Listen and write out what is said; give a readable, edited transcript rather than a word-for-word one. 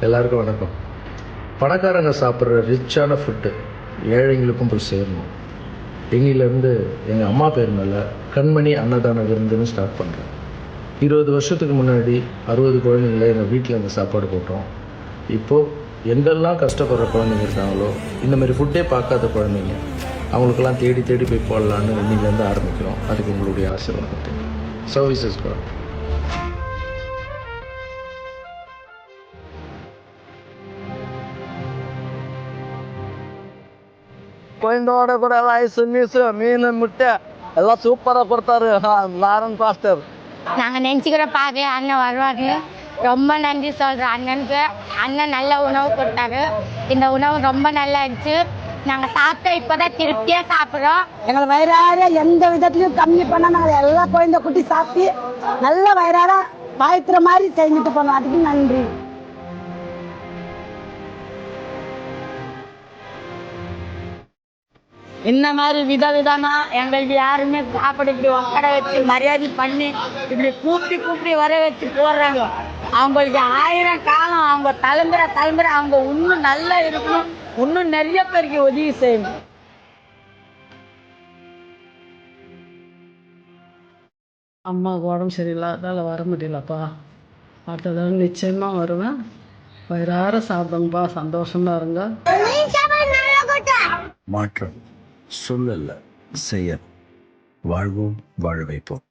எல்லாருக்கும் வணக்கம். பணக்காரங்க சாப்பிட்ற ரிச்சான ஃபுட்டு ஏழைங்களுக்கும் போய் சேரணும். இன்னிலேருந்து எங்கள் அம்மா பேர் மேலே கண்மணி அன்னதான விருந்துன்னு ஸ்டார்ட் பண்ணுறேன். 20 வருஷத்துக்கு முன்னாடி 60 குழந்தைங்கள எங்கள் வீட்டில் இருந்து சாப்பாடு போட்டோம். இப்போது எங்கெல்லாம் கஷ்டப்படுற குழந்தைங்க இருக்காங்களோ, இந்தமாதிரி ஃபுட்டே பார்க்காத குழந்தைங்க அவங்களுக்கெல்லாம் தேடி தேடி போய் போடலான்னு இன்னிலேருந்து ஆரம்பிக்கிறோம். அதுக்கு உங்களுடைய ஆசீர்வாதத்தை. Services God. கோயந்தோட கூட ரைஸ் மீஸு மீன் முட்டை எல்லாம் சூப்பராக கொடுத்தாரு நாராயண் பாஸ்டர். நாங்கள் நினச்சிக்கிற பாரு அண்ணன் வருவார். ரொம்ப நன்றி சொல்கிறேன் அண்ணனுக்கு. அண்ணன் நல்ல உணவு கொடுத்தாரு. இந்த உணவு ரொம்ப நல்லா இருந்துச்சு. நாங்கள் சாப்பிட்டோம், இப்போ தான் திருப்தியாக சாப்பிட்றோம். எங்களை வயிறார எந்த விதத்துலையும் கம்மி பண்ணால் நாங்கள் எல்லா குழந்தை குட்டி சாப்பிட்டு நல்ல வயிறார பாய்த்துற மாதிரி செஞ்சுட்டு போனோம். அதுக்கு நன்றி. இந்த மாதிரி விதமா எங்களுக்கு யாருமே சாப்பிட இப்படி உட்கார வச்சு மரியாதை பண்ணி இப்படி கூப்பிட்டு வர வச்சு போடுறாங்க. அவங்களுக்கு 1000 காலம் அவங்க தலைமுறை அவங்க இன்னும் நல்லா இருக்கணும், இன்னும் நிறைய பேருக்கு உதவி செய்யணும். அம்மாவுக்கு உடம்பு சரியில்லாதால வர முடியலப்பா. அடுத்ததாக நிச்சயமாக வருவேன். வயிறார சாப்பிடுங்கப்பா, சந்தோஷமா இருங்க. மாற்றம் சொல்லல்ல, செயல். வாழ்வோம், வாழ வைப்போம்.